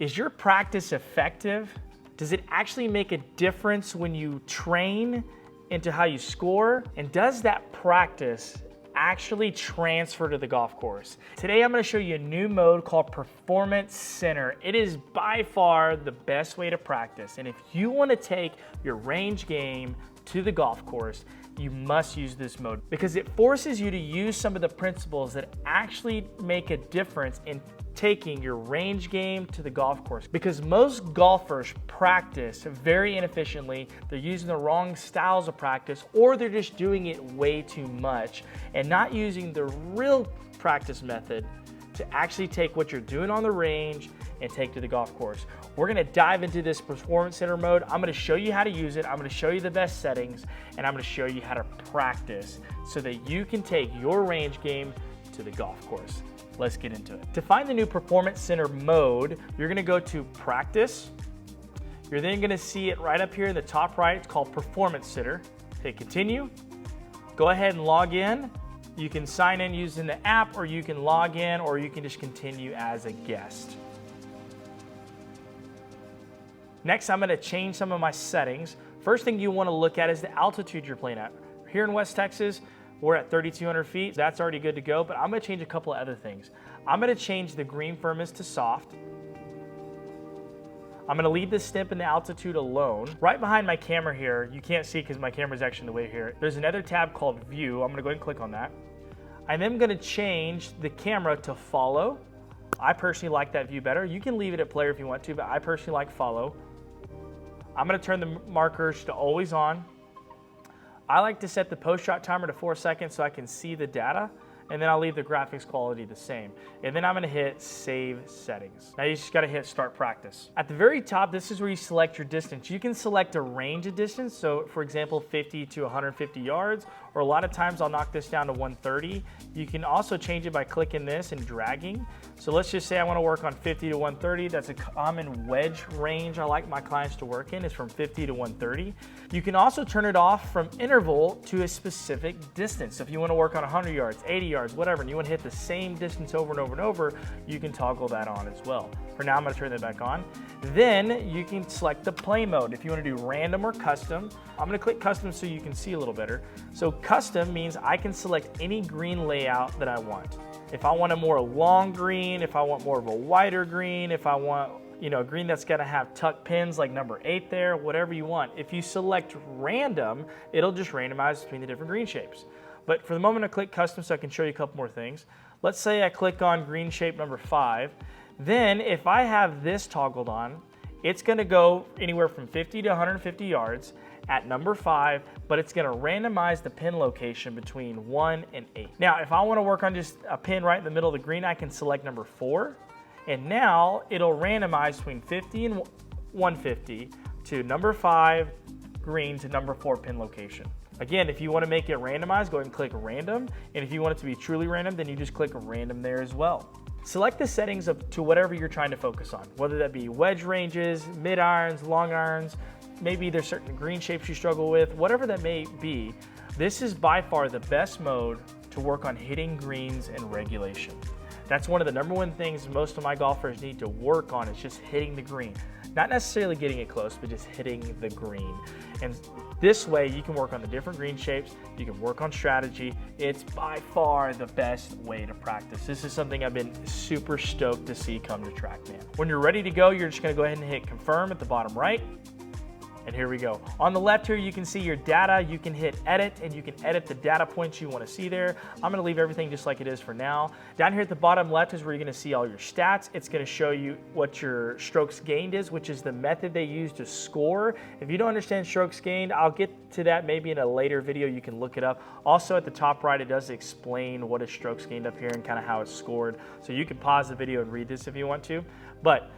Is your practice effective? Does it actually make a difference when you train into how you score? And does that practice actually transfer to the golf course? Today I'm going to show you a new mode called Performance Center. It is by far the best way to practice. And if you want to take your range game to the golf course, you must use this mode because it forces you to use some of the principles that actually make a difference in taking your range game to the golf course. Because most golfers practice very inefficiently. They're using the wrong styles of practice, or they're just doing it way too much and not using the real practice method to actually take what you're doing on the range and take to the golf course. We're gonna dive into this Performance Center mode. I'm gonna show you how to use it. I'm gonna show you the best settings, and I'm gonna show you how to practice so that you can take your range game to the golf course. Let's get into it. To find the new Performance Center mode, you're gonna go to Practice. You're then gonna see it right up here in the top right. It's called Performance Center. Hit Continue. Go ahead and log in. You can sign in using the app, or you can log in, or you can just continue as a guest. Next, I'm gonna change some of my settings. First thing you wanna look at is the altitude you're playing at. Here in West Texas, we're at 3,200 feet. That's already good to go, but I'm gonna change a couple of other things. I'm gonna change the green firmness to soft. I'm gonna leave the stimp and the altitude alone. Right behind my camera here, you can't see because my camera's actually in the way here, there's another tab called View. I'm gonna go ahead and click on that. I'm then gonna change the camera to follow. I personally like that view better. You can leave it at player if you want to, but I personally like follow. I'm gonna turn the markers to always on. I like to set the post-shot timer to 4 seconds so I can see the data, and then I'll leave the graphics quality the same. And then I'm gonna hit Save Settings. Now you just gotta hit Start Practice. At the very top, this is where you select your distance. You can select a range of distance, so for example, 50 to 150 yards, or a lot of times I'll knock this down to 130. You can also change it by clicking this and dragging. So let's just say I wanna work on 50 to 130. That's a common wedge range I like my clients to work in, is from 50 to 130. You can also turn it off from interval to a specific distance. So if you wanna work on 100 yards, 80 yards, whatever, and you wanna hit the same distance over and over and over, you can toggle that on as well. For now, I'm gonna turn that back on. Then you can select the play mode. If you wanna do random or custom, I'm gonna click custom so you can see a little better. So custom means I can select any green layout that I want. If I want a more long green, if I want more of a wider green, if I want a green that's gonna have tuck pins like number 8 there, whatever you want. If you select random, it'll just randomize between the different green shapes. But for the moment, I click custom so I can show you a couple more things. Let's say I click on green shape number 5. Then if I have this toggled on, it's gonna go anywhere from 50 to 150 yards at number 5, but it's gonna randomize the pin location between 1 and 8. Now, if I wanna work on just a pin right in the middle of the green, I can select number 4. And now it'll randomize between 50 and 150 to number 5 green to number 4 pin location. Again, if you want to make it randomized, go ahead and click random. And if you want it to be truly random, then you just click random there as well. Select the settings to whatever you're trying to focus on, whether that be wedge ranges, mid irons, long irons, maybe there's certain green shapes you struggle with, whatever that may be. This is by far the best mode to work on hitting greens and regulation. That's one of the number one things most of my golfers need to work on, is just hitting the green. Not necessarily getting it close, but just hitting the green. And this way you can work on the different green shapes, you can work on strategy. It's by far the best way to practice. This is something I've been super stoked to see come to TrackMan. When you're ready to go, you're just gonna go ahead and hit confirm at the bottom right. And here we go. On the left here, you can see your data. You can hit edit, and you can edit the data points you want to see there. I'm going to leave everything just like it is for now. Down here at the bottom left is where you're going to see all your stats. It's going to show you what your strokes gained is, which is the method they use to score. If you don't understand strokes gained, I'll get to that maybe in a later video. You can look it up. Also at the top right, it does explain what is strokes gained up here and kind of how it's scored. So you can pause the video and read this if you want to. But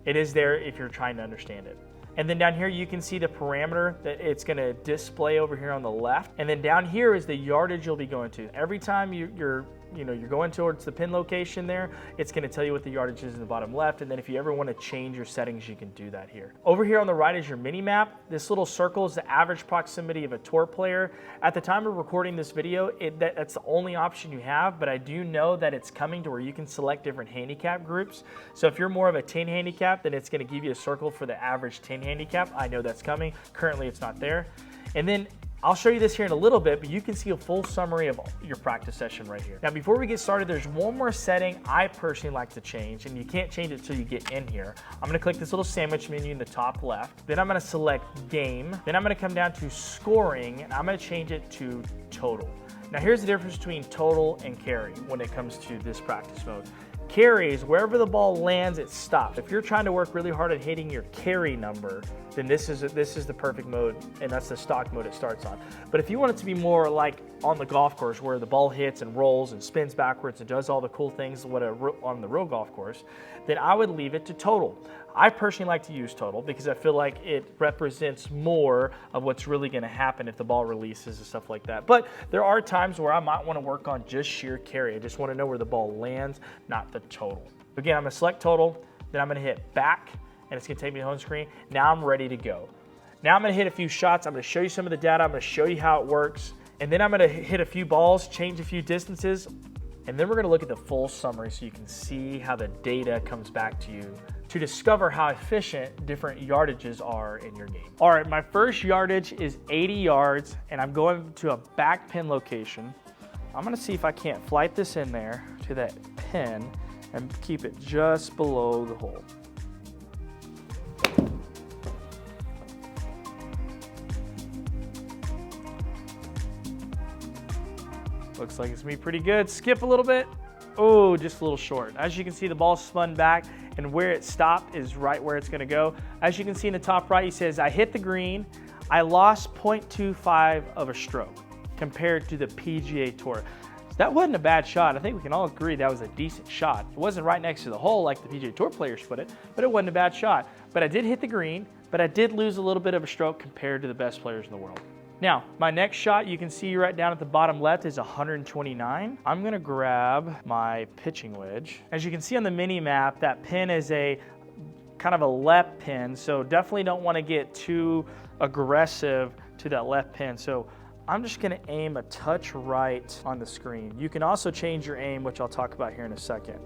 it is there if you're trying to understand it. And then down here, you can see the parameter that it's gonna display over here on the left. And then down here is the yardage you'll be going to. Every time you're you're going towards the pin location there, it's going to tell you what the yardage is in the bottom left. And then if you ever want to change your settings, you can do that here. Over here on the right is your mini map. This little circle is the average proximity of a tour player. At the time of recording this video, that's the only option you have, but I do know that it's coming to where you can select different handicap groups. So if you're more of a 10 handicap, then it's going to give you a circle for the average 10 handicap. I know that's coming. Currently, it's not there. And then I'll show you this here in a little bit, but you can see a full summary of your practice session right here. Now, before we get started, there's one more setting I personally like to change, and you can't change it until you get in here. I'm gonna click this little sandwich menu in the top left. Then I'm gonna select game. Then I'm gonna come down to scoring, and I'm gonna change it to total. Now, here's the difference between total and carry when it comes to this practice mode. Carries, wherever the ball lands, it stops. If you're trying to work really hard at hitting your carry number, then this is the perfect mode, and that's the stock mode it starts on. But if you want it to be more like on the golf course where the ball hits and rolls and spins backwards and does all the cool things on the real golf course, then I would leave it to total. I personally like to use total because I feel like it represents more of what's really going to happen if the ball releases and stuff like that. But there are times where I might want to work on just sheer carry. I just want to know where the ball lands, not the total. Again, I'm going to select total, then I'm going to hit back, and it's going to take me to home screen. Now I'm ready to go. Now I'm going to hit a few shots. I'm going to show you some of the data. I'm going to show you how it works. And then I'm going to hit a few balls, change a few distances, and then we're going to look at the full summary so you can see how the data comes back to you to discover how efficient different yardages are in your game. All right, my first yardage is 80 yards, and I'm going to a back pin location. I'm going to see if I can't flight this in there to that pin and keep it just below the hole. Looks like it's me pretty good. Skip a little bit. Oh, just a little short. As you can see, the ball spun back, and where it stopped is right where it's gonna go. As you can see in the top right, he says, I hit the green. I lost 0.25 of a stroke compared to the PGA Tour. So that wasn't a bad shot. I think we can all agree that was a decent shot. It wasn't right next to the hole like the PGA Tour players put it, but it wasn't a bad shot. But I did hit the green, but I did lose a little bit of a stroke compared to the best players in the world. Now, my next shot, you can see right down at the bottom left, is 129. I'm gonna grab my pitching wedge. As you can see on the mini map, that pin is a kind of a left pin, so definitely don't wanna get too aggressive to that left pin. So I'm just gonna aim a touch right on the screen. You can also change your aim, which I'll talk about here in a second.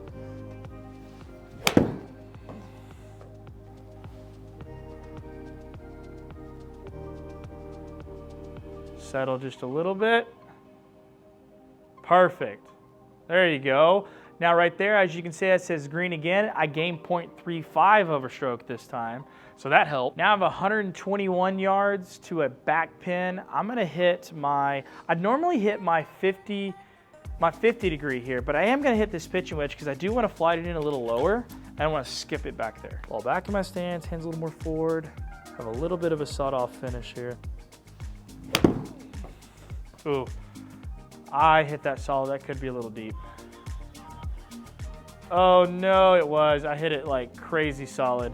Settle just a little bit. Perfect. There you go. Now right there, as you can see, it says green again. I gained 0.35 of a stroke this time, so that helped. Now I have 121 yards to a back pin. I'm gonna hit I'd normally hit my 50 degree here, but I am gonna hit this pitching wedge because I do wanna fly it in a little lower. I don't wanna skip it back there. Ball back in my stance, hands a little more forward. Have a little bit of a sawed-off finish here. Ooh, I hit that solid. That could be a little deep. Oh no, it was. I hit it like crazy solid.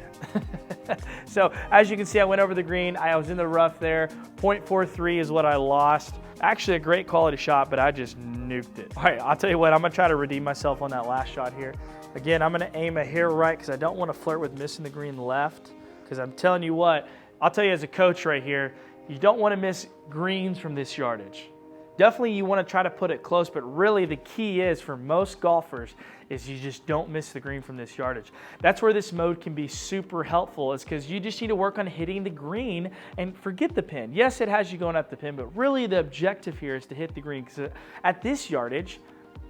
So as you can see, I went over the green. I was in the rough there. 0.43 is what I lost. Actually a great quality shot, but I just nuked it. All right, I'll tell you what, I'm gonna try to redeem myself on that last shot here. Again, I'm gonna aim a hair right because I don't want to flirt with missing the green left. Because I'm telling you what, I'll tell you as a coach right here, you don't want to miss greens from this yardage. Definitely you want to try to put it close, but really the key is for most golfers is you just don't miss the green from this yardage. That's where this mode can be super helpful, is because you just need to work on hitting the green and forget the pin. Yes, it has you going up the pin, but really the objective here is to hit the green, because at this yardage,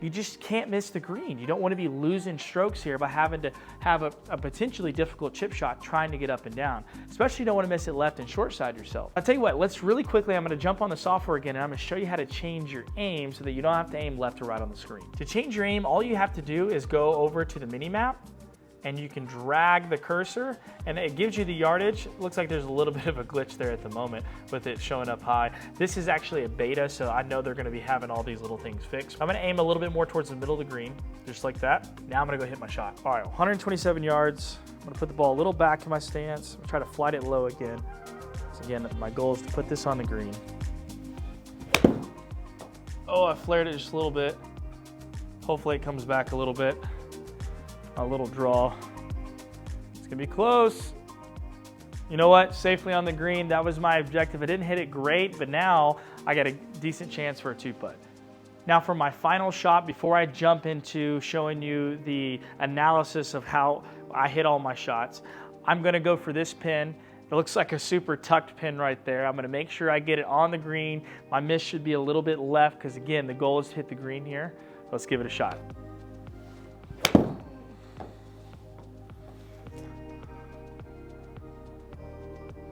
you just can't miss the green. You don't want to be losing strokes here by having to have a potentially difficult chip shot trying to get up and down. Especially you don't want to miss it left and short side yourself. I'll tell you what, let's really quickly, I'm going to jump on the software again and I'm going to show you how to change your aim so that you don't have to aim left or right on the screen. To change your aim, all you have to do is go over to the mini map and you can drag the cursor and it gives you the yardage. It looks like there's a little bit of a glitch there at the moment with it showing up high. This is actually a beta, so I know they're gonna be having all these little things fixed. I'm gonna aim a little bit more towards the middle of the green, just like that. Now I'm gonna go hit my shot. All right, 127 yards. I'm gonna put the ball a little back in my stance. I'm gonna try to flight it low again. So again, my goal is to put this on the green. Oh, I flared it just a little bit. Hopefully it comes back a little bit. A little draw. It's gonna be close. You know what? Safely on the green. That was my objective. I didn't hit it great, but now I got a decent chance for a 2-putt. Now for my final shot, before I jump into showing you the analysis of how I hit all my shots, I'm gonna go for this pin. It looks like a super tucked pin right there. I'm gonna make sure I get it on the green. My miss should be a little bit left because again, the goal is to hit the green here. Let's give it a shot.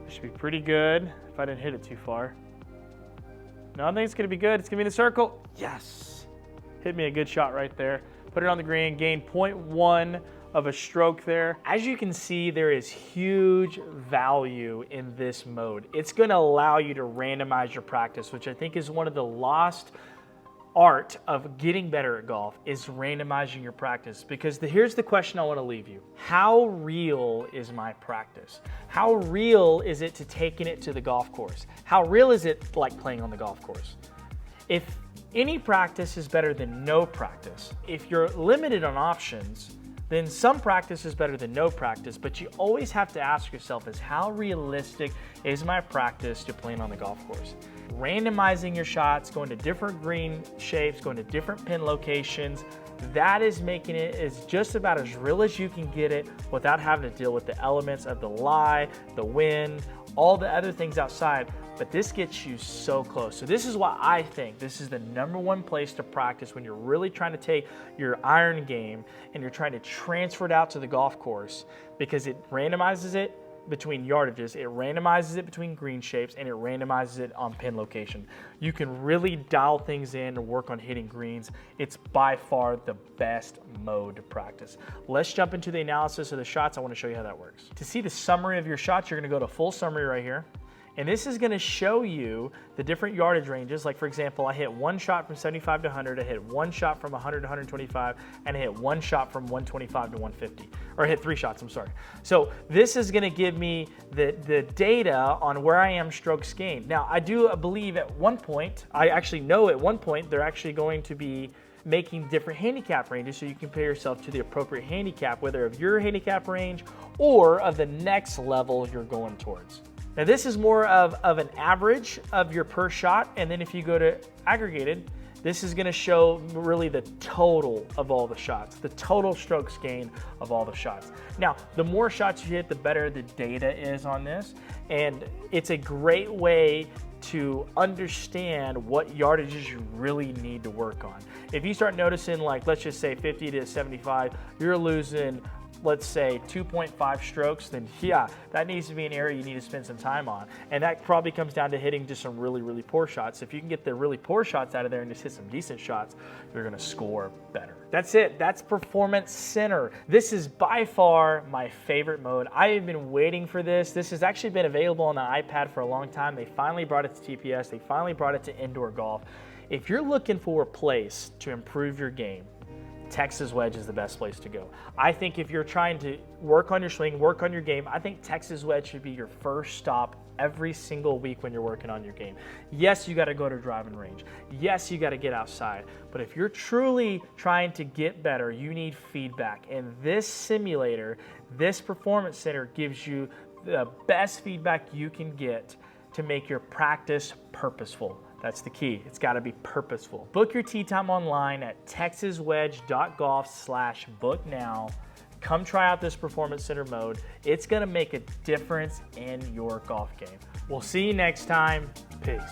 Should be pretty good if I didn't hit it too far. No, I think it's gonna be good. It's gonna be in the circle. Yes. Hit me a good shot right there. Put it on the green, gain 0.1 of a stroke there. As you can see, there is huge value in this mode. It's gonna allow you to randomize your practice, which I think is one of the lost art of getting better at golf, is randomizing your practice. Because here's the question I want to leave you. How real is my practice? How real is it to taking it to the golf course? How real is it like playing on the golf course? If any practice is better than no practice, if you're limited on options, then some practice is better than no practice, but you always have to ask yourself is how realistic is my practice to playing on the golf course? Randomizing your shots, going to different green shapes, going to different pin locations, that is making it is just about as real as you can get it without having to deal with the elements of the lie, the wind, all the other things outside, but this gets you so close. So this is why I think this is the #1 place to practice when you're really trying to take your iron game and you're trying to transfer it out to the golf course, because it randomizes it between yardages, it randomizes it between green shapes, and it randomizes it on pin location. You can really dial things in and work on hitting greens. It's by far the best mode to practice. Let's jump into the analysis of the shots. I want to show you how that works. To see the summary of your shots, you're going to go to full summary right here. And this is going to show you the different yardage ranges. Like for example, I hit one shot from 75 to 100, I hit one shot from 100 to 125, and I hit one shot from 125 to 150. Or I hit 3 shots, I'm sorry. So this is going to give me the data on where I am strokes gained. Now I do believe at one point, I actually know at one point they're actually going to be making different handicap ranges so you compare yourself to the appropriate handicap, whether of your handicap range or of the next level you're going towards. Now this is more of an average of your per shot, and then if you go to aggregated, this is going to show really the total of all the shots, the total strokes gained of all the shots. Now, the more shots you hit, the better the data is on this, and it's a great way to understand what yardages you really need to work on. If you start noticing, like, let's just say 50 to 75, you're losing, let's say 2.5 strokes, then yeah, that needs to be an area you need to spend some time on. And that probably comes down to hitting just some really, really poor shots. If you can get the really poor shots out of there and just hit some decent shots, you're gonna score better. That's it, that's Performance Center. This is by far my favorite mode. I have been waiting for this. This has actually been available on the iPad for a long time. They finally brought it to TPS. They finally brought it to indoor golf. If you're looking for a place to improve your game, Texas Wedge is the best place to go. I think if you're trying to work on your swing, work on your game, I think Texas Wedge should be your first stop every single week when you're working on your game. Yes, you got to go to driving range. Yes, you got to get outside. But if you're truly trying to get better, you need feedback. And this simulator, this Performance Center gives you the best feedback you can get to make your practice purposeful. That's the key. It's got to be purposeful. Book your tee time online at texaswedge.golf/book now. Come try out this Performance Center mode. It's going to make a difference in your golf game. We'll see you next time. Peace.